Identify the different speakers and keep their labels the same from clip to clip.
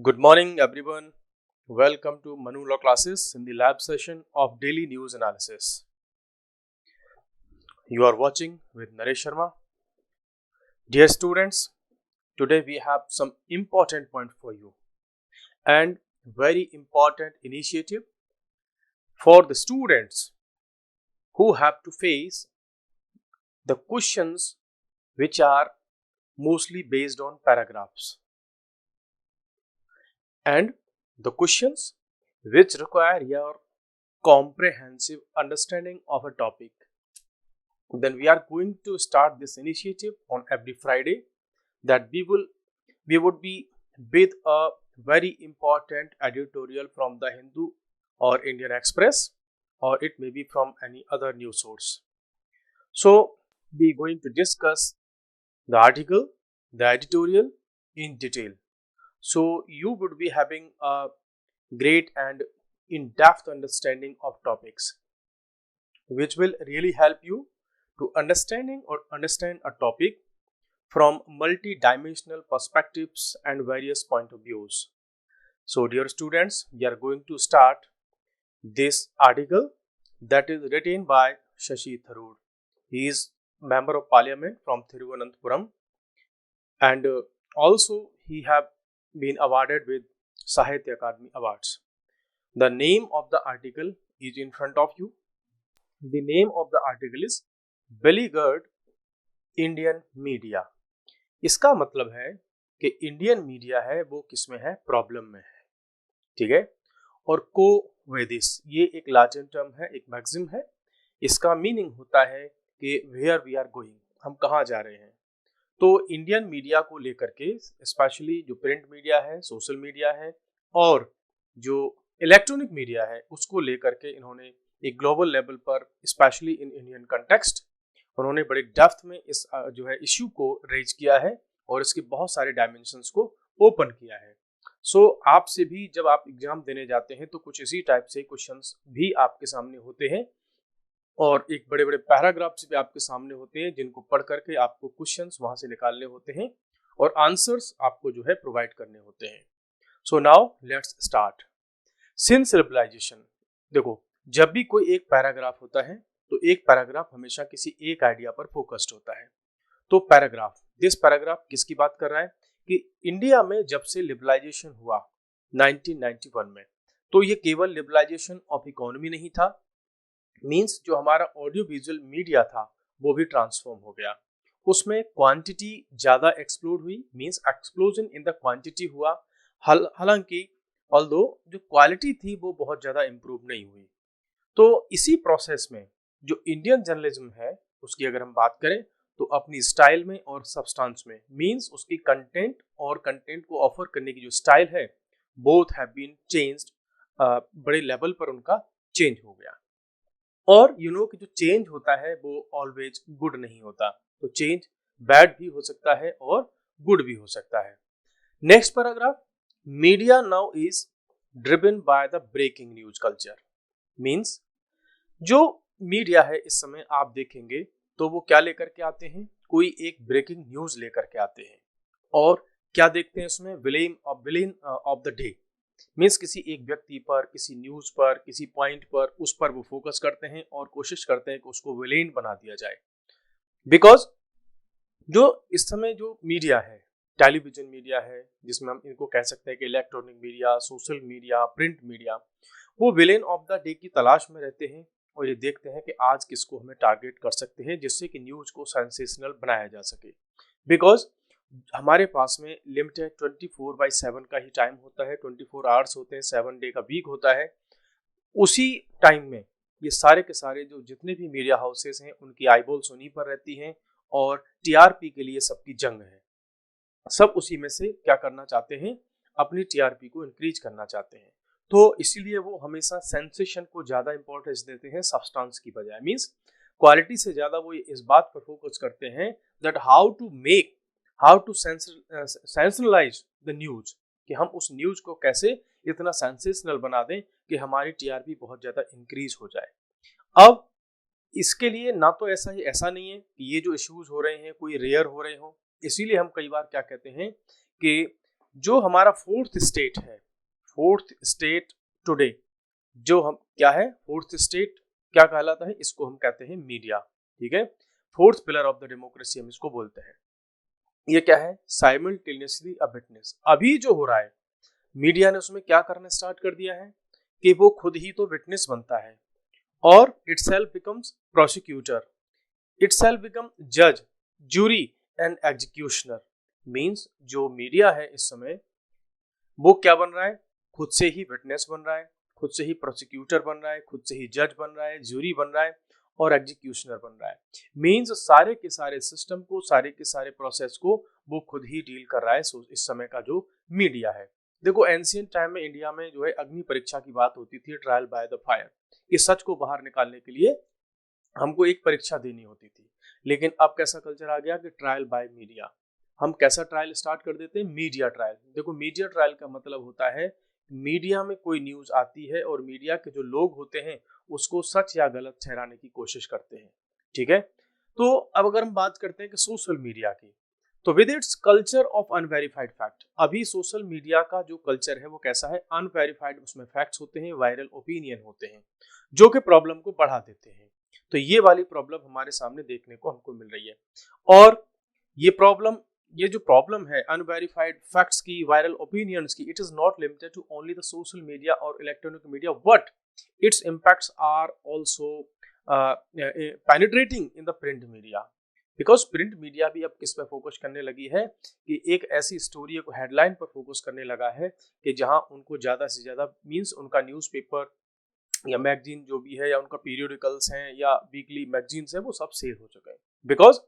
Speaker 1: Good morning, everyone. Welcome to Manu Law classes in the lab session of Daily News Analysis. You are watching with Naresh Sharma. Dear students, today we have some important point for you and very important initiative for the students who have to face the questions which are mostly based on paragraphs and the questions which require your comprehensive understanding of a topic. Then we are going to start this initiative on every Friday that we would be with a very important editorial from the Hindu or Indian Express, or it may be from any other news source. So we are going to discuss the article, the editorial in detail. So you would be having a great and in-depth understanding of topics which will really help you to understand a topic from multi-dimensional perspectives and various point of views. So dear students, we are going to start this article that is written by Shashi Tharoor. He is member of parliament from Thiruvananthapuram, and also he have been awarded with Sahitya Akademi Awards. The name of the article is in front of you. The name of the article is Beleaguered Indian media. इसका मतलब है कि Indian media है वो किसमें है, problem में है, ठीक है। और को वेदिस ये एक लैटिन टर्म है, एक मैक्सिम है। इसका मीनिंग होता है कि वेयर वी आर गोइंग, हम कहाँ जा रहे हैं। तो इंडियन मीडिया को लेकर के स्पेशली जो प्रिंट मीडिया है, सोशल मीडिया है और जो इलेक्ट्रॉनिक मीडिया है उसको लेकर के इन्होंने एक ग्लोबल लेवल पर स्पेशली इन इंडियन कंटेक्स्ट उन्होंने बड़े डेप्थ में इस जो है इश्यू को रेज किया है और इसके बहुत सारे डायमेंशंस को ओपन किया है। सो आपसे भी जब आप एग्जाम देने जाते हैं तो कुछ इसी टाइप से क्वेश्चंस भी आपके सामने होते हैं और एक बड़े बड़े पैराग्राफ्स भी आपके सामने होते हैं जिनको पढ़ करके आपको क्वेश्चंस वहां से निकालने होते हैं और आंसर्स आपको जो है प्रोवाइड करने होते हैं। So now let's start. Since liberalization, देखो जब भी कोई एक पैराग्राफ होता है तो एक पैराग्राफ हमेशा किसी एक आइडिया पर फोकस्ड होता है। तो दिस पैराग्राफ किसकी बात कर रहा है कि इंडिया में जब से लिबरलाइजेशन हुआ 1991 में, तो ये केवल लिबरलाइजेशन ऑफ इकोनॉमी नहीं था, मींस जो हमारा ऑडियो विजुअल मीडिया था वो भी ट्रांसफॉर्म हो गया। उसमें क्वांटिटी ज्यादा एक्सप्लोड हुई, means explosion in the quantity हुआ। हालांकि ऑल्दो जो क्वालिटी थी वो बहुत ज्यादा इंप्रूव नहीं हुई। तो इसी प्रोसेस में जो इंडियन जर्नलिज्म है उसकी अगर हम बात करें तो अपनी स्टाइल में और सब्सटेंस में, मींस उसकी कंटेंट और कंटेंट को ऑफर करने की जो स्टाइल है, बोथ हैव बीन चेंज्ड, बड़े लेवल पर उनका चेंज हो गया। और कि जो चेंज होता है वो ऑलवेज गुड नहीं होता, तो चेंज बैड भी हो सकता है और गुड भी हो सकता है। Next paragraph, media now is driven by the breaking news culture. Means जो मीडिया है इस समय आप देखेंगे तो वो क्या लेकर के आते हैं, कोई एक ब्रेकिंग न्यूज लेकर के आते हैं और क्या देखते हैं उसमें, villain of the day. Means किसी एक व्यक्ति पर, किसी न्यूज पर, किसी पॉइंट पर, उस पर वो फोकस करते हैं और कोशिश करते हैं कि उसको विलेन बना दिया जाए। बिकॉज जो इस समय जो मीडिया है, टेलीविजन मीडिया है, जिसमें हम इनको कह सकते हैं कि electronic media, social media, print media, वो विलेन ऑफ द डे की तलाश में रहते हैं और ये देखते हैं कि आज किसको हमें टारगेट कर सकते हैं जिससे कि न्यूज को सेंसेशनल बनाया जा सके। बिकॉज हमारे पास में लिमिटेड 24/7 का ही टाइम होता है, 24 आवर्स होते हैं, 7 डे का वीक होता है। उसी टाइम में ये सारे के सारे जो जितने भी मीडिया हाउसेस हैं उनकी आईबॉल्स उन्हीं पर रहती हैं और टीआरपी के लिए सबकी जंग है। सब उसी में से क्या करना चाहते हैं, अपनी टीआरपी को इंक्रीज करना चाहते हैं। तो इसीलिए वो हमेशा सेंसेशन को ज्यादा इंपॉर्टेंस देते हैं सब्सटेंस की बजाय। मींस क्वालिटी से ज्यादा वो इस बात पर फोकस करते हैं that how to sensationalize the news, कि हम उस न्यूज को कैसे इतना सेंसेशनल बना दें कि हमारी टीआरपी बहुत ज्यादा इंक्रीज हो जाए। अब इसके लिए ना तो ऐसा नहीं है कि ये जो इश्यूज हो रहे हैं कोई रेयर हो रहे हो, इसीलिए हम कई बार क्या कहते हैं कि जो हमारा फोर्थ स्टेट है, फोर्थ स्टेट टुडे, जो हम क्या है, फोर्थ स्टेट क्या कहलाता है, इसको हम कहते हैं मीडिया। ठीक है, fourth pillar of the democracy हम इसको बोलते हैं। ये क्या है, साइमल्टेनियसली अ विटनेस। अभी जो हो रहा है मीडिया ने उसमें क्या करना स्टार्ट कर दिया है कि वो खुद ही तो विटनेस बनता है और itself becomes prosecutor, itself become जज, जूरी एंड एग्जीक्यूशनर। मींस जो मीडिया है इस समय वो क्या बन रहा है, खुद से ही विटनेस बन रहा है, खुद से ही प्रोसिक्यूटर बन रहा है, खुद से ही जज बन रहा है, जूरी बन रहा है और एग्जीक्यूशनर बन रहा है। मींस सारे के सारे सिस्टम को, सारे के सारे प्रोसेस को वो खुद ही डील कर रहा है इस समय का जो मीडिया है। देखो एंशिएंट टाइम में इंडिया में जो है अग्नि परीक्षा की बात होती थी, ट्रायल बाय द फायर। इस सच को बाहर निकालने के लिए हमको एक परीक्षा देनी होती थी। लेकिन अब कैसा कल्चर आ गया कि ट्रायल बाय मीडिया। हम कैसा ट्रायल स्टार्ट कर देते हैं, मीडिया ट्रायल। देखो मीडिया ट्रायल का मतलब होता है मीडिया में कोई न्यूज आती है और मीडिया के जो लोग होते हैं उसको सच या गलत ठहराने की कोशिश करते हैं। ठीक है, तो अब अगर हम बात करते हैं कि सोशल मीडिया की, तो with its culture of unverified fact, अभी सोशल मीडिया का जो कल्चर है वो कैसा है, अनवेरिफाइड। उसमें फैक्ट्स होते हैं, वायरल ओपिनियन होते हैं जो कि प्रॉब्लम को बढ़ा देते हैं। तो ये वाली प्रॉब्लम हमारे सामने देखने को हमको मिल रही है। और ये जो प्रॉब्लम है अनवेरिफाइड फैक्ट्स की, वायरल ओपिनियंस की, it is not limited to only the social media और electronic media, but its impacts are also penetrating in the print media. Because print media भी अब किस पे फोकस करने लगी है कि एक ऐसी स्टोरी को हेडलाइन पर फोकस करने लगा है कि जहां उनको ज्यादा से ज्यादा मींस उनका न्यूज़पेपर या मैगजीन जो भी है या उनका पीरियडिकल्स हैं या वीकली मैगजीन्स हैं वो सब सेल हो चुके हैं। बिकॉज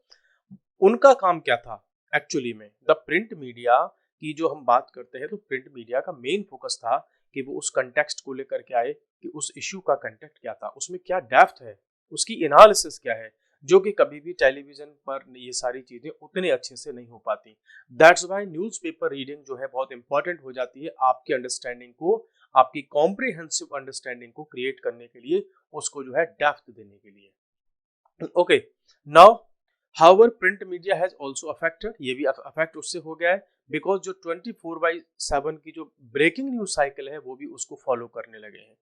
Speaker 1: उनका काम क्या था एक्चुअली में, द प्रिंट मीडिया की जो हम बात करते हैं तो प्रिंट मीडिया का मेन फोकस था कि वो उस कंटेक्स्ट को लेकर के आए कि उस इश्यू का कंटेक्ट क्या था, उसमें क्या डेप्थ है, उसकी एनालिसिस क्या है, जो कि कभी भी टेलीविजन पर ये सारी चीजें उतने अच्छे से नहीं हो पाती। दैट्स व्हाई न्यूज़पेपर रीडिंग जो है बहुत इंपॉर्टेंट हो जाती है आपकी अंडरस्टैंडिंग को, आपकी कॉम्प्रिहेंसिव अंडरस्टैंडिंग को क्रिएट करने के लिए, उसको जो है डेप्थ देने के लिए। Okay, now however print media has also affected, ये भी अफेक्ट उससे हो गया है बिकॉज जो 24/7 की जो ब्रेकिंग न्यूज साइकिल है वो भी उसको फॉलो करने लगे हैं।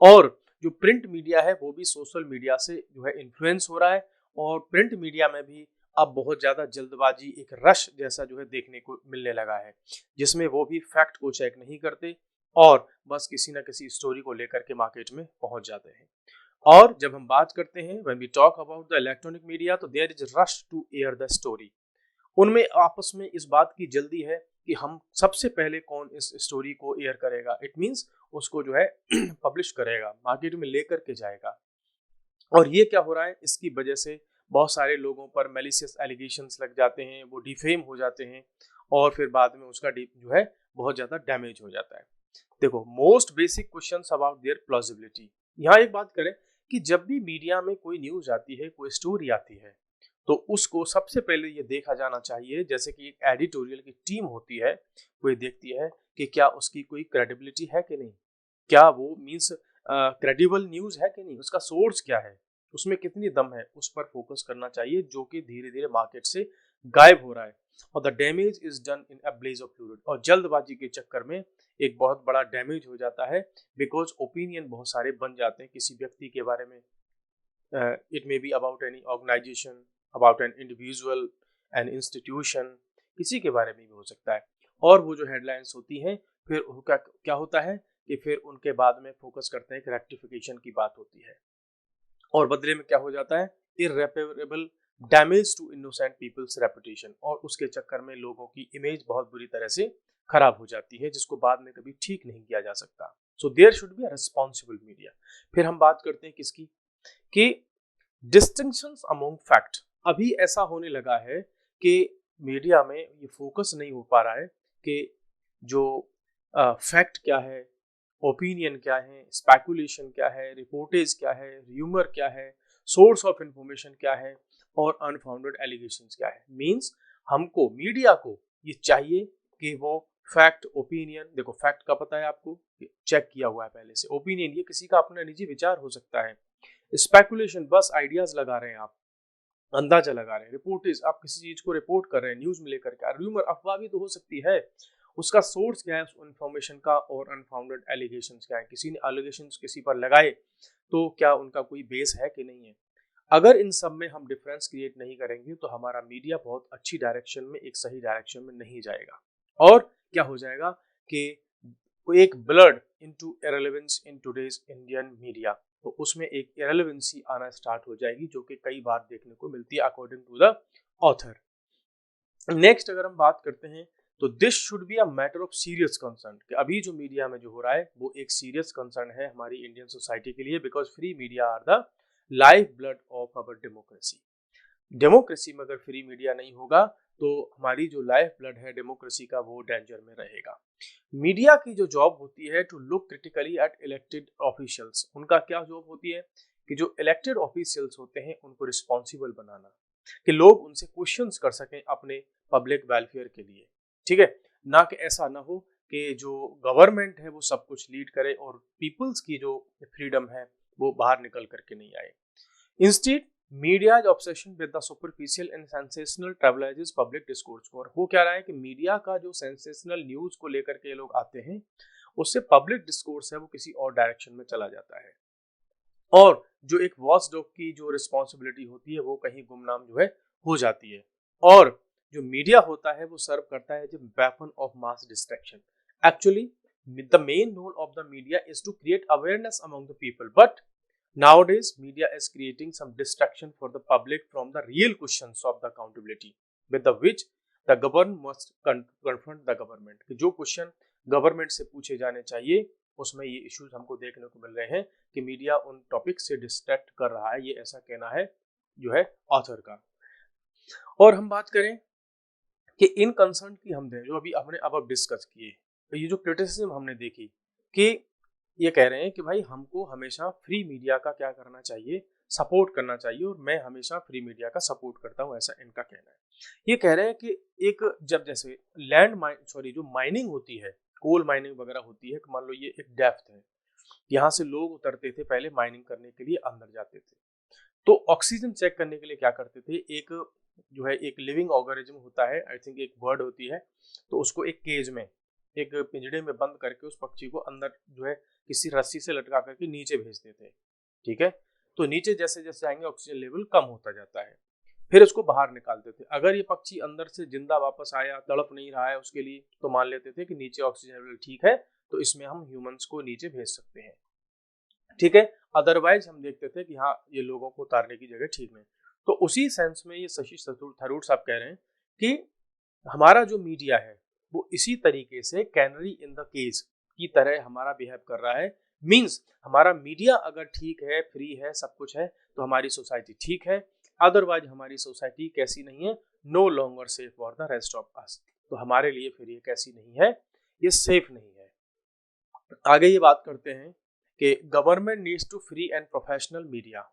Speaker 1: और जो प्रिंट मीडिया है वो भी सोशल मीडिया से जो है इन्फ्लुएंस हो रहा है। और प्रिंट मीडिया में भी अब बहुत ज्यादा जल्दबाजी, एक रश जैसा जो है देखने को मिलने लगा है, जिसमें वो भी फैक्ट को चेक नहीं करते और बस किसी ना किसी स्टोरी को लेकर के मार्केट में पहुंच जाते हैं। और जब हम बात करते हैं when we talk about the electronic media, तो there is rush to air the story. उनमें आपस में इस बात की जल्दी है कि हम सबसे पहले कौन इस स्टोरी को एयर करेगा, इट मींस उसको जो है पब्लिश करेगा, मार्केट में लेकर के जाएगा। और ये क्या हो रहा है, इसकी वजह से बहुत सारे लोगों पर मैलिशियस एलिगेशंस लग जाते हैं, वो डिफेम हो जाते हैं और फिर बाद में उसका जो है बहुत ज्यादा डैमेज हो जाता है। देखो most basic questions about their plausibility. यहाँ एक बात करें कि जब भी मीडिया में कोई न्यूज आती है, कोई स्टोरी आती है, तो उसको सबसे पहले ये देखा जाना चाहिए, जैसे कि एक एडिटोरियल की टीम होती है वो ये देखती है कि क्या उसकी कोई क्रेडिबिलिटी है कि नहीं, क्या वो मीन्स क्रेडिबल न्यूज है कि नहीं, उसका सोर्स क्या है, उसमें कितनी दम है, उस पर फोकस करना चाहिए, जो कि धीरे धीरे मार्केट से गायब हो रहा है। और the damage is done in a blaze of fluid, और जल्दबाजी के चक्कर में एक बहुत बड़ा डैमेज हो जाता है बिकॉज ओपिनियन बहुत सारे बन जाते हैं किसी व्यक्ति के बारे में। It may be about any organization, about an individual, an institution, किसी के बारे में भी हो सकता है। और वो जो हेडलाइंस होती हैं फिर क्या क्या होता है कि फिर उनके बाद में फोकस करते हैं कि रेक्टिफिकेशन की बात होती है और बदले में क्या हो जाता है, irreparable damage to innocent people's reputation, और उसके चक्कर में लोगों की इमेज बहुत बुरी तरह से खराब हो जाती है जिसको बाद में कभी ठीक नहीं किया जा सकता। So there should be a responsible media. फिर हम बात करते हैं किसकी, कि डिस्टिंक्शंस अमंग फैक्ट। अभी ऐसा होने लगा है कि मीडिया में ये फोकस नहीं हो पा रहा है कि जो फैक्ट क्या है, ओपिनियन क्या है, स्पेकुलेशन क्या है, रिपोर्टेज क्या है, र्यूमर क्या है, सोर्स ऑफ इंफॉर्मेशन क्या है और अनफाउंडेड एलिगेशंस क्या है। मींस हमको मीडिया को ये चाहिए कि वो फैक्ट, ओपिनियन, देखो फैक्ट का पता है आपको, चेक किया हुआ है पहले से, ओपिनियन ये किसी का अपना निजी विचार हो सकता है, स्पेकुलेशन बस आइडियाज लगा रहे हैं आप, अंदाजा लगा रहे हैं, रिपोर्ट आप किसी चीज को रिपोर्ट कर रहे हैं न्यूज में लेकर के, र्यूमर अफवाह भी तो हो सकती है, उसका सोर्स क्या है उस इन्फॉर्मेशन का, और अनफाउंडेड एलिगेशंस क्या है, किसी ने एलिगेशंस किसी पर लगाए तो क्या उनका कोई बेस है कि नहीं है। अगर इन सब में हम डिफरेंस क्रिएट नहीं करेंगे तो हमारा मीडिया बहुत अच्छी डायरेक्शन में, एक सही डायरेक्शन में नहीं जाएगा, और क्या हो जाएगा कि एक blood into इररिलेवेंस in today's Indian media, तो उसमें एक इररिलेवेंसी आना स्टार्ट हो जाएगी, जो कि कई बार देखने को मिलती है according to the author. Next अगर हम बात करते हैं तो this should be a matter of serious concern, कि अभी जो मीडिया में जो हो रहा है वो एक सीरियस कंसर्न है हमारी इंडियन सोसाइटी के लिए, because free media are the life blood of our democracy. Democracy में अगर फ्री मीडिया नहीं होगा तो हमारी जो लाइफ ब्लड है डेमोक्रेसी का वो डेंजर में रहेगा। मीडिया की जो जॉब होती है to look critically at elected officials, उनका क्या जॉब होती है कि जो इलेक्टेड ऑफिशियल्स होते हैं उनको रिस्पॉन्सिबल बनाना, कि लोग उनसे क्वेश्चंस कर सकें अपने पब्लिक वेलफेयर के लिए, ठीक है, ना कि ऐसा ना हो कि जो गवर्नमेंट है वो सब कुछ लीड करे और पीपल्स की जो फ्रीडम है वो बाहर निकल करके नहीं आए। Instead media's obsession with the superficial and sensational trivializes public discourse, और हो क्या रहा है कि मीडिया का जो सेंसेशनल न्यूज को लेकर के लोग आते हैं उससे पब्लिक डिस्कोर्स है वो किसी और डायरेक्शन में चला जाता है, और जो एक वॉचडॉग की जो रिस्पॉन्सिबिलिटी होती है वो कहीं गुमनाम जो है हो जाती है, और जो मीडिया होता है वो सर्व करता है जो weapon of mass distraction. Actually the main role of the media is to create awareness among the people, but nowadays media is creating some distraction for the public from the real questions of the accountability with the which the government must confront the government, कि जो question government से पूछे जाने चाहिए उसमें ये issues हमको देखने को मिल रहे हैं कि मीडिया उन टॉपिक से डिस्ट्रैक्ट कर रहा है, ये ऐसा कहना है जो है ऑथर का। और हम बात करें कि इन कंसर्न की हम जो अभी हमने अब डिस्कस किए, तो ये जो क्रिटिसिज्म हमने देखी कि ये कह रहे हैं कि भाई हमको हमेशा फ्री मीडिया का क्या करना चाहिए, सपोर्ट करना चाहिए, और मैं हमेशा फ्री मीडिया का सपोर्ट करता हूँ, ऐसा इनका कहना है। ये कह रहे हैं कि एक जब जैसे जो माइनिंग होती है, कोल माइनिंग वगैरह होती है, मान लो ये एक डेप्थ है, यहाँ से लोग उतरते थे पहले माइनिंग करने के लिए, अंदर जाते थे, तो ऑक्सीजन चेक करने के लिए क्या करते थे, एक जो है एक लिविंग ऑर्गेनिज्म होता है, आई थिंक एक बर्ड होती है, तो उसको एक केज में, एक पिंजड़े में बंद करके उस पक्षी को अंदर जो है किसी रस्सी से लटका करके नीचे भेजते थे, ठीक है, तो नीचे जैसे जैसे आएंगे ऑक्सीजन लेवल कम होता जाता है, फिर उसको बाहर निकालते थे। अगर ये पक्षी अंदर से जिंदा वापस आया, तड़प नहीं रहा है उसके लिए, तो मान लेते थे कि नीचे ऑक्सीजन लेवल ठीक है, तो इसमें हम ह्यूमंस को नीचे भेज सकते हैं, ठीक है। अदरवाइज हम देखते थे कि हाँ ये लोगों को उतारने की जगह ठीक नहीं। तो उसी सेंस में ये शशि थरूर साहब कह रहे हैं कि हमारा जो मीडिया है वो इसी तरीके से कैनरी इन द केज की तरह हमारा बिहेव कर रहा है। मींस हमारा मीडिया अगर ठीक है, फ्री है, सब कुछ है, तो हमारी सोसाइटी ठीक है, अदरवाइज हमारी सोसाइटी कैसी नहीं है, no longer safe for the rest of us, तो हमारे लिए फिर ये कैसी नहीं है, ये सेफ नहीं है। आगे ये बात करते हैं कि government needs to free and professional media.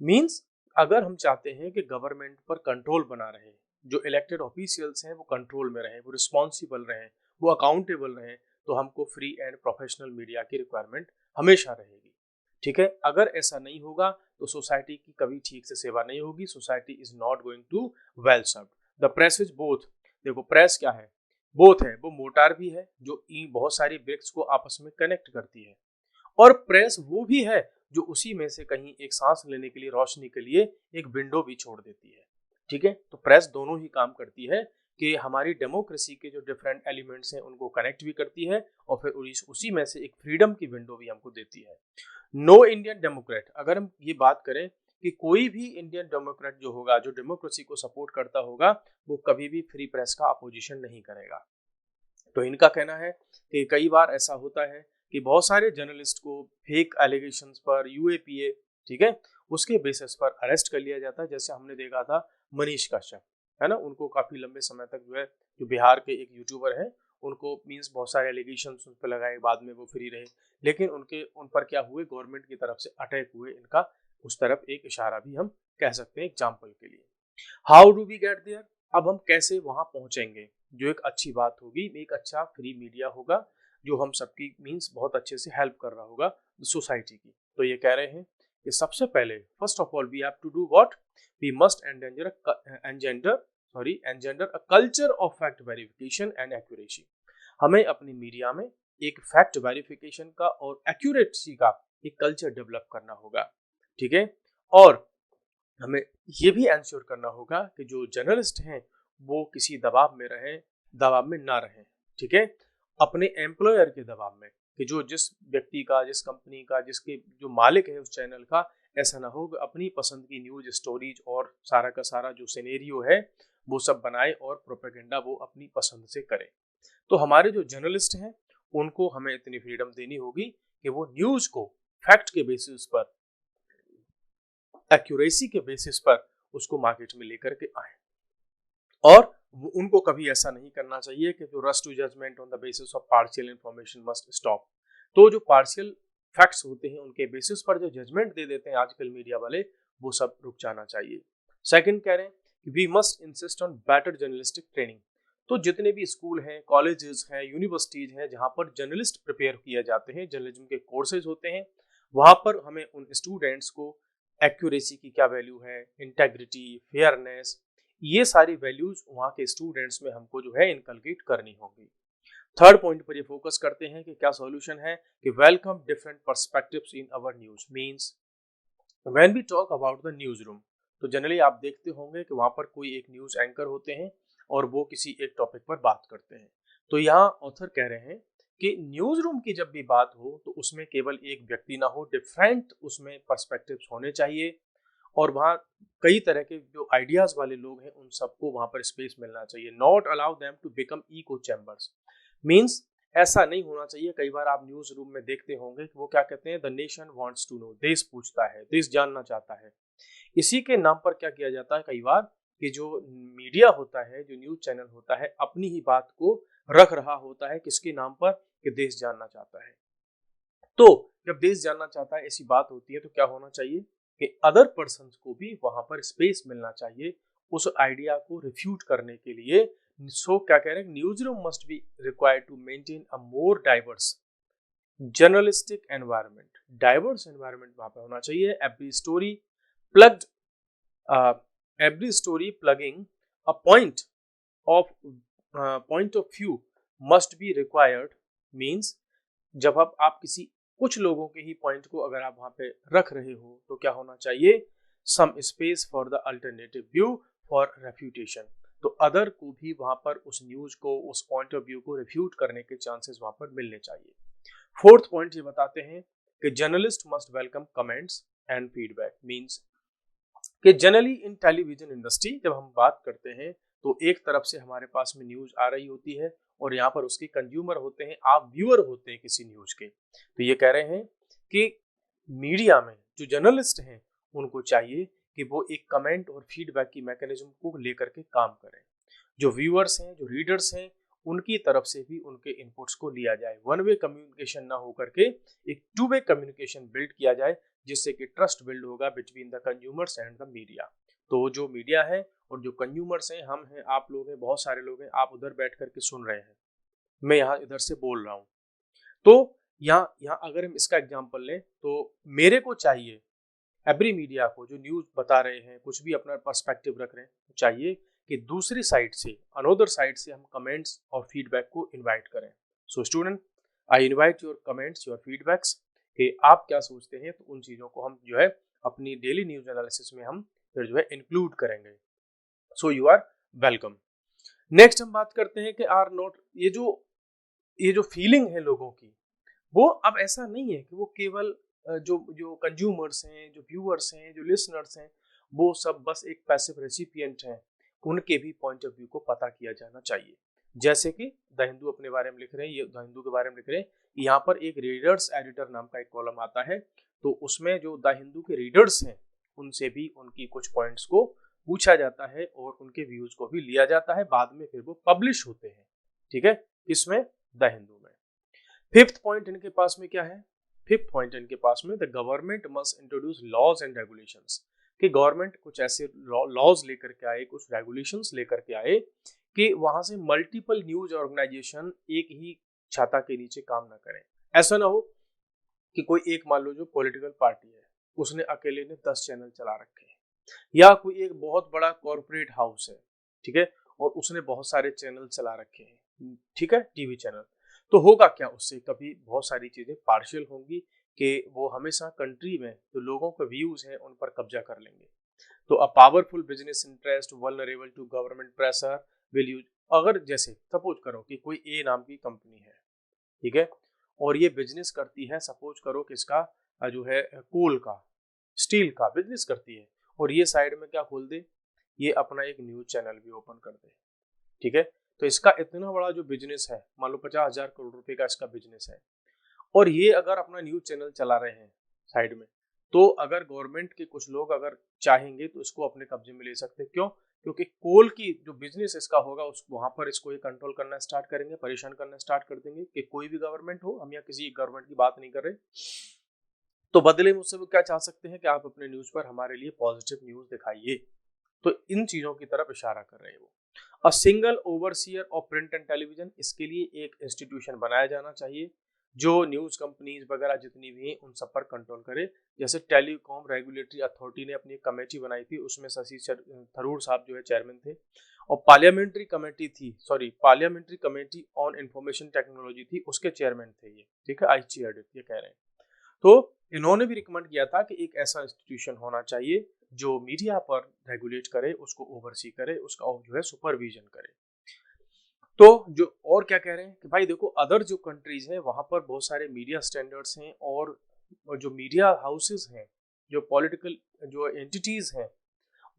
Speaker 1: Means अगर हम चाहते हैं कि गवर्नमेंट पर कंट्रोल बना रहे, जो इलेक्टेड ऑफिशियल्स हैं वो कंट्रोल में रहें, वो रिस्पॉन्सिबल रहें, वो अकाउंटेबल रहें, तो हमको फ्री एंड प्रोफेशनल मीडिया की रिक्वायरमेंट हमेशा रहेगी, ठीक है। अगर ऐसा नहीं होगा तो सोसाइटी की कभी ठीक से सेवा नहीं होगी, society is not going to well served. The press is both, देखो प्रेस क्या है, बोथ है, वो मोटार भी है जो बहुत सारी ब्रिक्स को आपस में कनेक्ट करती है, और प्रेस वो भी है जो उसी में से कहीं एक सांस लेने के लिए, रोशनी के लिए एक विंडो भी छोड़ देती है, ठीक है। तो प्रेस दोनों ही काम करती है कि हमारी डेमोक्रेसी के जो डिफरेंट एलिमेंट्स हैं उनको कनेक्ट भी करती है, और फिर उसी में से एक फ्रीडम की विंडो भी हमको देती है। नो इंडियन डेमोक्रेट, अगर हम ये बात करें कि कोई भी इंडियन डेमोक्रेट जो होगा, जो डेमोक्रेसी को सपोर्ट करता होगा, वो कभी भी फ्री प्रेस का अपोजिशन नहीं करेगा। तो इनका कहना है कि कई बार ऐसा होता है कि बहुत सारे जर्नलिस्ट को फेक एलिगेशंस पर, यूएपीए, ठीक है, उसके बेसिस पर अरेस्ट कर लिया जाता है। जैसे हमने देखा था मनीष कश्यप, है ना, उनको काफी लंबे समय तक जो है, जो बिहार के एक यूट्यूबर हैं, उनको मींस बहुत सारे एलिगेशंस उन पर लगाए, बाद में वो फ्री रहे, लेकिन उन पर क्या हुए, गवर्नमेंट की तरफ से अटैक हुए, इनका उस तरफ एक इशारा भी हम कह सकते हैं एग्जाम्पल के लिए। How do we get there, अब हम कैसे वहां पहुंचेंगे, जो एक अच्छी बात होगी, एक अच्छा फ्री मीडिया होगा जो हम सबकी मींस बहुत अच्छे से हेल्प कर रहा होगा सोसाइटी की। तो ये कह रहे हैं कि सबसे पहले first of all we have to do what, we must engender a culture of fact verification and accuracy. हमें अपनी मीडिया में एक फैक्ट वेरिफिकेशन का और एक्यूरेसी का एक कल्चर डेवलप करना होगा, ठीक है। और हमें ये भी एंश्योर करना होगा कि जो जर्नलिस्ट हैं वो किसी दबाव में रहें, दबाव में ना रहें, ठीक है। अपने एम्प्लॉयर के दबाव में, कि जो जिस व्यक्ति का, जिस कंपनी का, जिसके जो मालिक है उस चैनल का, ऐसा ना हो कि अपनी पसंद की न्यूज स्टोरीज और सारा का सारा जो सिनेरियो है वो सब बनाए और प्रोपेगेंडा वो अपनी पसंद से करे। तो हमारे जो जर्नलिस्ट हैं उनको हमें इतनी फ्रीडम देनी होगी कि वो न्यूज को फैक्ट के बेसिस पर, एक्यूरेसी के बेसिस पर उसको मार्केट में लेकर के आए। और उनको कभी ऐसा नहीं करना चाहिए कि जो rush to judgement on the basis of partial information must stop. तो जो पार्शियल फैक्ट्स होते हैं उनके बेसिस पर जो जजमेंट दे देते हैं आजकल मीडिया वाले, वो सब रुक जाना चाहिए। सेकंड कह रहे हैं कि we must insist on better journalistic training. तो जितने भी स्कूल हैं, कॉलेजेस हैं, यूनिवर्सिटीज हैं जहाँ पर जर्नलिस्ट प्रिपेयर किए जाते हैं, जर्नलिज्म के कोर्सेज होते हैं, वहाँ पर हमें उन स्टूडेंट्स को एक्यूरेसी की क्या वैल्यू है, इंटेग्रिटी, फेयरनेस, ये सारी वैल्यूज वहाँ के स्टूडेंट्स में हमको जो है इनकलकेट करनी होगी। थर्ड पॉइंट पर ये फोकस करते हैं कि क्या सॉल्यूशन है, कि welcome different perspectives in our news. Means when we talk about the news room, तो जनरली आप देखते होंगे कि वहाँ पर कोई एक न्यूज एंकर होते हैं और वो किसी एक टॉपिक पर बात करते हैं। तो यहाँ ऑथर कह रहे हैं कि न्यूज रूम की जब भी बात हो तो उसमें केवल एक व्यक्ति ना हो, डिफरेंट उसमें पर्सपेक्टिव्स होने चाहिए और वहाँ कई तरह के जो आइडियाज वाले लोग हैं उन सबको वहाँ पर स्पेस मिलना चाहिए। Not allow them to become echo chambers. Means ऐसा नहीं होना चाहिए। कई बार आप न्यूज रूम में देखते होंगे कि वो क्या कहते हैं, the nation wants to know, देश पूछता है, देश जानना चाहता है। इसी के नाम पर क्या किया जाता है कई बार, कि जो मीडिया होता है, जो न्यूज चैनल होता है, अपनी ही बात को रख रहा होता है किसके नाम पर, कि देश जानना चाहता है। तो जब देश जानना चाहता है ऐसी बात होती है तो क्या होना चाहिए कि अदर पर्सन्स को भी वहां पर स्पेस मिलना चाहिए उस आइडिया को रिफ्यूट करने के लिए। सो क्या कह रहे हैं, newsroom must be required to maintain a more diverse journalistic environment. Diverse environment वहां पर होना चाहिए। Plugged every story plugging a of point of view must be required. Means जब आप किसी कुछ लोगों के ही पॉइंट को अगर आप वहां पे रख रहे हो तो क्या होना चाहिए, some space for the alternative view for refutation. तो अदर को भी वहां पर उस न्यूज को, उस पॉइंट ऑफ व्यू को रिफ्यूट करने के चांसेस वहां पर मिलने चाहिए। फोर्थ पॉइंट ये बताते हैं कि journalist must welcome comments and feedback. Means कि जनरली इन टेलीविजन इंडस्ट्री जब हम बात करते हैं तो एक तरफ से हमारे पास में न्यूज आ रही होती है और यहाँ पर उसके कंज्यूमर होते हैं, आप व्यूअर होते हैं किसी न्यूज के। तो ये कह रहे हैं कि मीडिया में जो जर्नलिस्ट हैं उनको चाहिए कि वो एक कमेंट और फीडबैक की मैकेनिज्म को लेकर के काम करें। जो व्यूअर्स हैं, जो रीडर्स हैं, उनकी तरफ से भी उनके इनपुट्स को लिया जाए। वन वे कम्युनिकेशन ना हो करके एक टू वे कम्युनिकेशन बिल्ड किया जाए, जिससे कि ट्रस्ट बिल्ड होगा between the consumers and the media. तो जो मीडिया है और जो कंज्यूमर्स हैं, हम हैं, आप लोग हैं, बहुत सारे लोग हैं, आप उधर बैठ करके सुन रहे हैं, मैं यहाँ इधर से बोल रहा हूँ। तो यहाँ यहाँ अगर हम इसका एग्जाम्पल लें तो मेरे को चाहिए, एवरी मीडिया को जो न्यूज बता रहे हैं, कुछ भी अपना पर्सपेक्टिव रख रहे हैं, तो चाहिए कि दूसरी साइड से, अनोदर साइड से हम कमेंट्स और फीडबैक को इनवाइट करें। So student, I invite your comments, your feedbacks, कि आप क्या सोचते हैं। तो उन चीज़ों को हम जो है अपनी डेली न्यूज एनालिसिस में हम फिर जो है इंक्लूड करेंगे। So you are welcome. Next हम बात करते हैं कि आर नॉट, ये जो फीलिंग है लोगों की, वो अब ऐसा नहीं है कि वो केवल जो जो कंज्यूमर्स हैं, जो व्यूअर्स हैं, जो लिसनर्स हैं, वो सब बस एक पैसिव रेसिपिएंट हैं। उनके भी पॉइंट ऑफ व्यू को पता किया जाना चाहिए। जैसे कि द हिंदू अपने बारे में लिख रहे हैं, ये द हिंदू के बारे में लिख रहे हैं, यहाँ पर एक रीडर्स एडिटर नाम का एक कॉलम आता है। तो उसमें जो द हिंदू के रीडर्स हैं उनसे भी उनकी कुछ पॉइंट्स को पूछा जाता है और उनके व्यूज को भी लिया जाता है। बाद में फिर वो पब्लिश होते हैं, ठीक है, इसमें द हिंदू में। फिफ्थ पॉइंट इनके पास में क्या है, फिफ्थ पॉइंट इनके पास में, the government must introduce laws and regulations. कि गवर्नमेंट कुछ ऐसे लॉज लेकर के आए, कुछ रेगुलेशंस लेकर के आए कि वहां से मल्टीपल न्यूज ऑर्गेनाइजेशन एक ही छाता के नीचे काम ना करें। ऐसा ना हो कि कोई एक, मान लो जो पॉलिटिकल पार्टी है, उसने अकेले ने 10 चैनल चला रखे हैं, या कोई एक बहुत बड़ा कॉर्पोरेट हाउस है, ठीक है, और उसने बहुत सारे चैनल चला रखे हैं, ठीक है, टीवी चैनल। तो होगा क्या उससे, कभी बहुत सारी चीजें पार्शियल होंगी कि वो हमेशा कंट्री में जो लोगों के व्यूज हैं उन पर कब्जा कर लेंगे। तो a powerful business interest vulnerable to government pressure will use, अगर जैसे सपोज करो कि कोई ए नाम की कंपनी है, ठीक है, और ये बिजनेस करती है, सपोज करो कि इसका जो है कोल का, स्टील का बिजनेस करती है, और ये साइड में क्या खोल दे, ये अपना एक न्यूज चैनल भी ओपन कर दे, ठीक है। तो इसका इतना बड़ा जो बिजनेस है, मान लो 50,000 करोड़ रुपए का इसका बिजनेस है, और ये अगर अपना न्यूज चैनल चला रहे हैं साइड में, तो अगर गवर्नमेंट के कुछ लोग अगर चाहेंगे तो इसको अपने कब्जे में ले सकते हैं। क्यों? क्योंकि कोल की जो बिजनेस इसका होगा उस वहां पर इसको ये कंट्रोल करना स्टार्ट करेंगे, परेशान करना स्टार्ट कर देंगे कि कोई भी गवर्नमेंट हो, हम यहाँ किसी गवर्नमेंट की बात नहीं कर रहे, तो बदले में उससे वो क्या चाह सकते हैं कि आप अपने न्यूज पर हमारे लिए पॉजिटिव न्यूज दिखाइए। तो इन चीजों की तरफ इशारा कर रहे हैं वो। A single overseer of print and television, इसके लिए एक इंस्टीट्यूशन बनाया जाना चाहिए जो न्यूज कंपनीज वगैरह जितनी भी हैं उन सब पर कंट्रोल करे। जैसे टेलीकॉम रेगुलेटरी अथॉरिटी ने अपनी एक कमेटी बनाई थी, उसमें शशि थरूर साहब जो है चेयरमैन थे, और parliamentary committee on information technology थी, उसके चेयरमैन थे ये, ठीक है, आई चेयर्ड ये कह रहे हैं। तो इन्होंने भी रिकमेंड किया था कि एक ऐसा इंस्टीट्यूशन होना चाहिए जो मीडिया पर रेगुलेट करे, उसको ओवरसी करे, उसका जो है सुपरविजन करे। तो जो और क्या कह रहे हैं कि भाई देखो, अदर जो कंट्रीज हैं वहां पर बहुत सारे मीडिया स्टैंडर्ड्स हैं, और जो मीडिया हाउसेस हैं, जो पॉलिटिकल जो एंटिटीज हैं,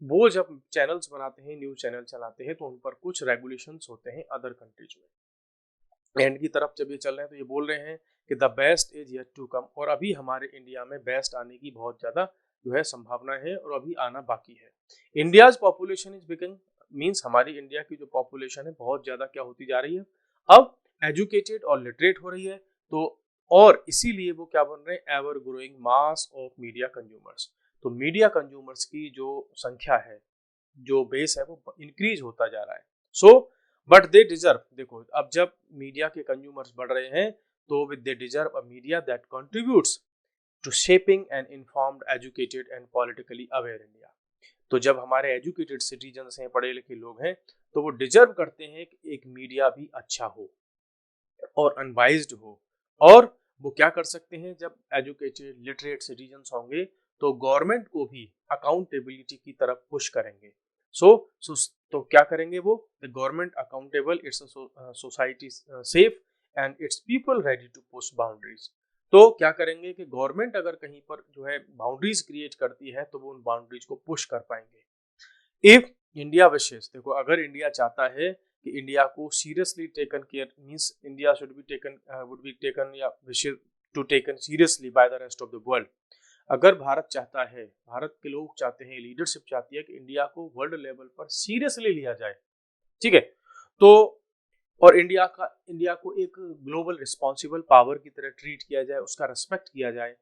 Speaker 1: वो जब चैनल्स बनाते हैं, न्यूज चैनल चलाते हैं, तो उन पर कुछ रेगुलेशंस होते हैं अदर कंट्रीज में। एंड की तरफ जब ये चल रहे हैं तो ये बोल रहे हैं कि the best is yet to come, और अभी हमारे इंडिया में बेस्ट आने की बहुत ज्यादा जो है संभावना है, और अभी आना बाकी है। India's population is becoming, means हमारी इंडिया की जो पॉपुलेशन है बहुत ज्यादा क्या होती जा रही है, अब एजुकेटेड और लिटरेट हो रही है। तो और इसीलिए वो क्या बन रहे हैं, ever growing mass of media consumers. तो मीडिया कंज्यूमर्स की जो संख्या है, जो बेस है, वो इंक्रीज होता जा रहा है। सो बट दे डिजर्व, देखो अब जब मीडिया के कंज्यूमर्स बढ़ रहे हैं, तो with they deserve a media that contributes to shaping an informed educated and politically aware India. तो जब हमारे एजुकेटेड सिटीजन्स हैं, पढ़े लिखे लोग हैं, तो वो डिजर्व करते हैं कि एक मीडिया भी अच्छा हो और अनवाइज्ड हो। और वो क्या कर सकते हैं, जब एजुकेटेड लिटरेट सिटीजन्स होंगे तो गवर्नमेंट को भी अकाउंटेबिलिटी की तरफ पुश करेंगे। तो क्या करेंगे वो, the government accountable, its society safe and its people ready to push boundaries. तो क्या करेंगे कि गवर्नमेंट अगर कहीं पर जो है बाउंड्रीज क्रिएट करती है, तो वो उन बाउंड्रीज को पुश कर पाएंगे। इफ इंडिया विशेष, देखो अगर इंडिया चाहता है कि इंडिया को seriously taken care, means India should be taken would be taken या wishes to taken seriously by the rest of the world. अगर भारत चाहता है, भारत के लोग चाहते हैं, लीडरशिप चाहती है कि इंडिया को वर्ल्ड लेवल पर सीरियसली लिया जाए, ठीक है, तो और इंडिया को एक ग्लोबल रिस्पॉन्सिबल पावर की तरह ट्रीट किया जाए, उसका रेस्पेक्ट किया जाए,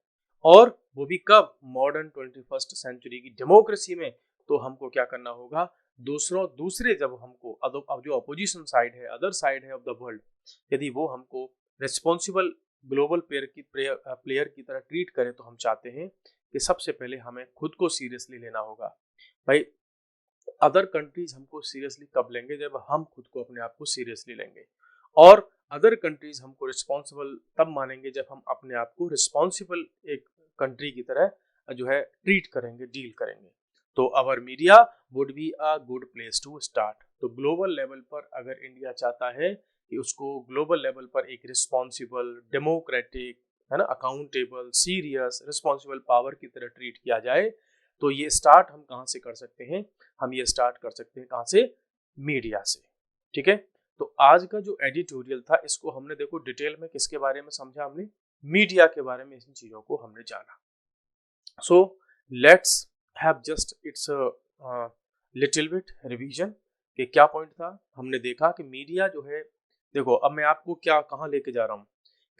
Speaker 1: और वो भी कब, मॉडर्न 21st सेंचुरी की डेमोक्रेसी में। तो हमको क्या करना होगा, दूसरे जब हमको अब जो अपोजिशन साइड है, अदर साइड है ऑफ द वर्ल्ड, यदि वो हमको रिस्पॉन्सिबल ग्लोबल प्लेयर की तरह ट्रीट करे, तो हम चाहते हैं कि सबसे पहले हमें खुद को सीरियसली लेना होगा। भाई अदर कंट्रीज हमको सीरियसली कब लेंगे, जब हम खुद को अपने आप को सीरियसली लेंगे, और अदर कंट्रीज हमको रिस्पॉन्सिबल तब मानेंगे जब हम अपने आप को रिस्पॉन्सिबल एक कंट्री की तरह जो है ट्रीट करेंगे, डील करेंगे। तो our media would be a good place to start. तो ग्लोबल लेवल पर अगर इंडिया चाहता है कि उसको ग्लोबल लेवल पर एक रिस्पॉन्सिबल, डेमोक्रेटिक, है ना, अकाउंटेबल, सीरियस, रिस्पॉन्सिबल पावर की तरह ट्रीट किया जाए, तो ये स्टार्ट हम कहाँ से कर सकते हैं, हम ये स्टार्ट कर सकते हैं कहाँ से, मीडिया से, ठीक है। तो आज का जो एडिटोरियल था, इसको हमने देखो डिटेल में किसके बारे में समझा, हमने मीडिया के बारे में इन चीजों को हमने जाना। So let's have just it's little bit revision कि क्या पॉइंट था। हमने देखा कि मीडिया जो है, देखो अब मैं आपको क्या कहाँ लेके जा रहा हूँ,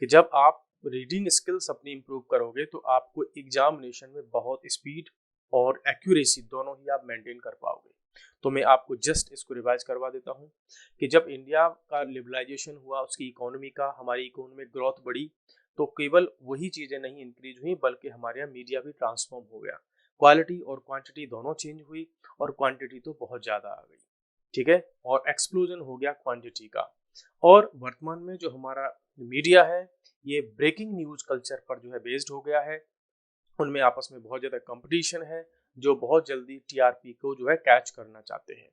Speaker 1: कि जब आप रीडिंग स्किल्स अपनी इंप्रूव करोगे, तो आपको एग्जामिनेशन में बहुत स्पीड और एक्यूरेसी दोनों ही आप मेंटेन कर पाओगे। तो मैं आपको जस्ट इसको रिवाइज करवा देता हूँ कि जब इंडिया का लिबरलाइजेशन हुआ, उसकी इकोनॉमी का, हमारी इकोनॉमिक ग्रोथ बढ़ी, तो केवल वही चीजें नहीं इंक्रीज हुई, बल्कि हमारे यहाँ मीडिया भी ट्रांसफॉर्म हो गया। क्वालिटी और क्वांटिटी दोनों चेंज हुई, और क्वांटिटी तो बहुत ज्यादा आ गई, ठीक है, और एक्सप्लोजन हो गया क्वांटिटी का। और वर्तमान में जो हमारा मीडिया है ये ब्रेकिंग न्यूज कल्चर पर जो है बेस्ड हो गया है। उनमें आपस में बहुत ज़्यादा कंपटीशन है, जो बहुत जल्दी टीआरपी को जो है कैच करना चाहते हैं।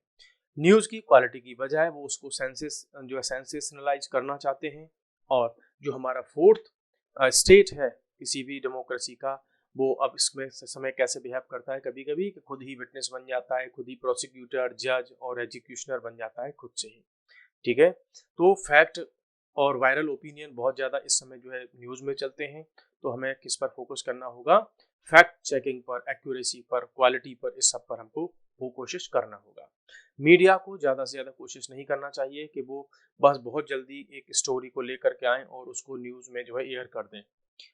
Speaker 1: न्यूज़ की क्वालिटी की बजाय वो उसको सेंसेशनलाइज करना चाहते हैं। और जो हमारा फोर्थ स्टेट है किसी भी डेमोक्रेसी का, वो अब इसमें समय कैसे बिहेव करता है कभी कभी कि खुद ही विटनेस बन जाता है, खुद ही प्रोसिक्यूटर, जज और एग्जीक्यूशनर बन जाता है खुद से ही। ठीक है, तो फैक्ट और वायरल ओपिनियन बहुत ज़्यादा इस समय जो है न्यूज़ में चलते हैं। तो हमें किस पर फोकस करना होगा? फैक्ट चेकिंग पर, एक्यूरेसी पर, क्वालिटी पर, इस सब पर हमको वो कोशिश करना होगा। मीडिया को ज़्यादा से ज़्यादा कोशिश नहीं करना चाहिए कि वो बस बहुत जल्दी एक स्टोरी को लेकर के आएँ और उसको न्यूज़ में जो है एयर कर दें।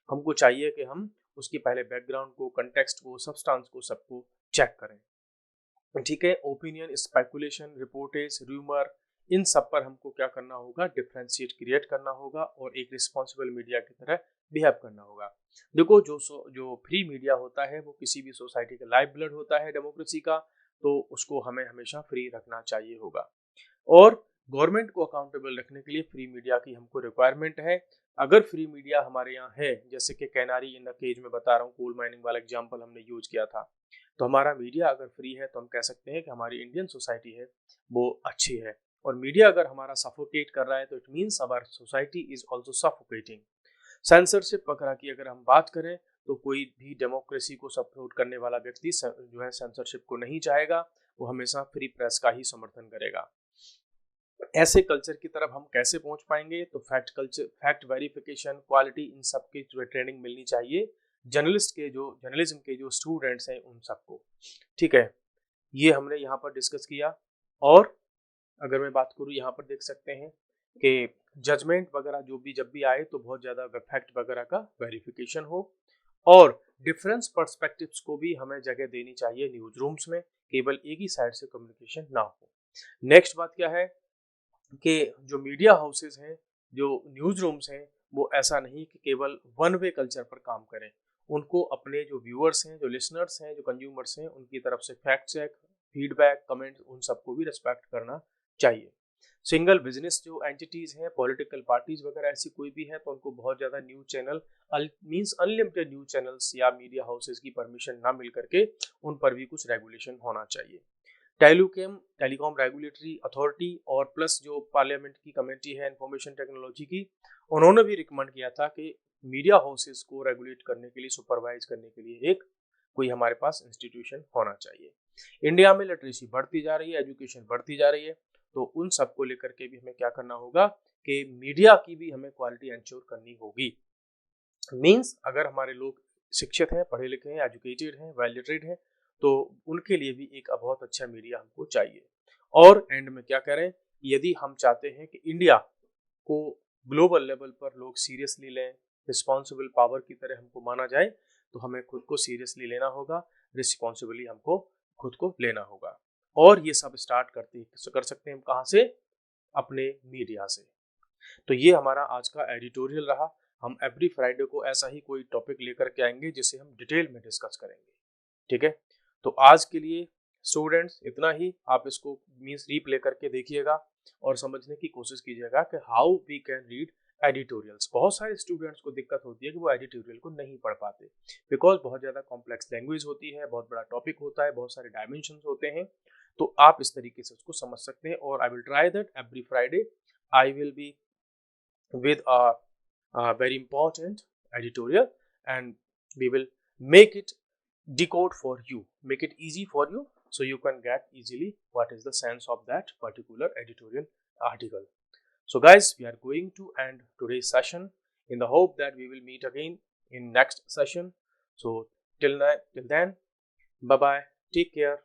Speaker 1: हमको चाहिए कि हम उसकी पहले बैकग्राउंड को, कंटेक्स्ट को, सब्सटेंस को, सबको चेक करें। ठीक है, ओपिनियन, स्पेकुलेशन, रिपोर्टेज, रूमर, इन सब पर हमको क्या करना होगा? डिफरेंशिएट क्रिएट करना होगा और एक रिस्पॉन्सिबल मीडिया की तरह बिहेव करना होगा। देखो, जो फ्री मीडिया होता है वो किसी भी सोसाइटी का लाइफ ब्लड होता है डेमोक्रेसी का, तो उसको हमें हमेशा फ्री रखना चाहिए होगा। और गवर्नमेंट को अकाउंटेबल रखने के लिए फ्री मीडिया की हमको रिक्वायरमेंट है। अगर फ्री मीडिया हमारे यहाँ है, जैसे कि कैनारी इन द केज में बता रहा हूँ, कोल माइनिंग वाला एग्जांपल हमने यूज किया था, तो हमारा मीडिया अगर फ्री है तो हम कह सकते हैं कि हमारी इंडियन सोसाइटी है वो अच्छी है। और मीडिया अगर हमारा सफोकेट कर रहा है तो it means our society is also suffocating. Censorship वगैरह की अगर हम बात करें तो कोई भी डेमोक्रेसी को सपोर्ट करने वाला व्यक्ति जो है सेंसरशिप को नहीं चाहेगा, वो हमेशा फ्री प्रेस का ही समर्थन करेगा। ऐसे कल्चर की तरफ हम कैसे पहुंच पाएंगे? तो फैक्ट वेरिफिकेशन, क्वालिटी, इन सब की जो ट्रेनिंग मिलनी चाहिए जर्नलिज्म के जो स्टूडेंट्स हैं उन सबको। ठीक है, ये हमने यहाँ पर डिस्कस किया। और अगर मैं बात करूँ, यहाँ पर देख सकते हैं कि जजमेंट वगैरह जब भी आए तो बहुत ज़्यादा फैक्ट वगैरह का वेरिफिकेशन हो, और डिफरेंस पर्सपेक्टिव्स को भी हमें जगह देनी चाहिए न्यूज रूम्स में, केवल एक ही साइड से कम्युनिकेशन ना हो। नेक्स्ट बात क्या है कि जो मीडिया हाउसेज हैं, जो न्यूज रूम्स हैं, वो ऐसा नहीं कि केवल वन वे कल्चर पर काम करें। उनको अपने जो व्यूअर्स हैं, जो लिसनर्स हैं, जो कंज्यूमर्स हैं, उनकी तरफ से फैक्ट चेक, फीडबैक, कमेंट्स, उन सबको भी रिस्पेक्ट करना चाहिए। सिंगल बिजनेस जो एंटिटीज हैं, पॉलिटिकल पार्टीज वगैरह ऐसी कोई भी है, तो उनको बहुत ज़्यादा news channel means unlimited news channels या मीडिया हाउसेज की परमिशन ना मिल करके उन पर भी कुछ रेगुलेशन होना चाहिए। टेलीकॉम रेगुलेटरी अथॉरिटी और प्लस जो पार्लियामेंट की कमेटी है इंफॉर्मेशन टेक्नोलॉजी की, उन्होंने भी रिकमेंड किया था कि मीडिया हाउसेज को रेगुलेट करने के लिए, सुपरवाइज करने के लिए एक कोई हमारे पास इंस्टीट्यूशन होना चाहिए। इंडिया में लिटरेसी बढ़ती जा रही है, एजुकेशन बढ़ती जा रही है, तो उन सब को लेकर के भी हमें क्या करना होगा कि मीडिया की भी हमें क्वालिटी इंश्योर करनी होगी। मीन्स अगर हमारे लोग शिक्षित हैं, पढ़े लिखे हैं, एजुकेटेड हैं, वेल लिटरेट हैं, तो उनके लिए भी एक बहुत अच्छा मीडिया हमको चाहिए। और एंड में क्या करें, यदि हम चाहते हैं कि इंडिया को ग्लोबल लेवल पर लोग सीरियसली लें, रिस्पॉन्सिबल पावर की तरह हमको माना जाए, तो हमें खुद को सीरियसली लेना होगा, रिस्पॉन्सिबली हमको खुद को लेना होगा। और ये सब स्टार्ट कर सकते हैं हम कहाँ से? अपने मीडिया से। तो ये हमारा आज का एडिटोरियल रहा। हम एवरी फ्राइडे को ऐसा ही कोई टॉपिक लेकर के आएंगे जिसे हम डिटेल में डिस्कस करेंगे। ठीक है, तो आज के लिए स्टूडेंट्स इतना ही। आप इसको मीन्स रीप्ले करके देखिएगा और समझने की कोशिश कीजिएगा कि how we can read editorials. बहुत सारे स्टूडेंट्स को दिक्कत होती है कि वो एडिटोरियल को नहीं पढ़ पाते, बिकॉज बहुत ज़्यादा कॉम्प्लेक्स लैंग्वेज होती है, बहुत बड़ा टॉपिक होता है, बहुत सारे डायमेंशन होते हैं। तो आप इस तरीके से उसको समझ सकते हैं। और I will try that every Friday I will be with a very important editorial, and we will make it decode for you, make it easy for you, so you can get easily what is the sense of that particular editorial article. So guys, we are going to end today's session in the hope that we will meet again in next session. So till then, bye bye, take care.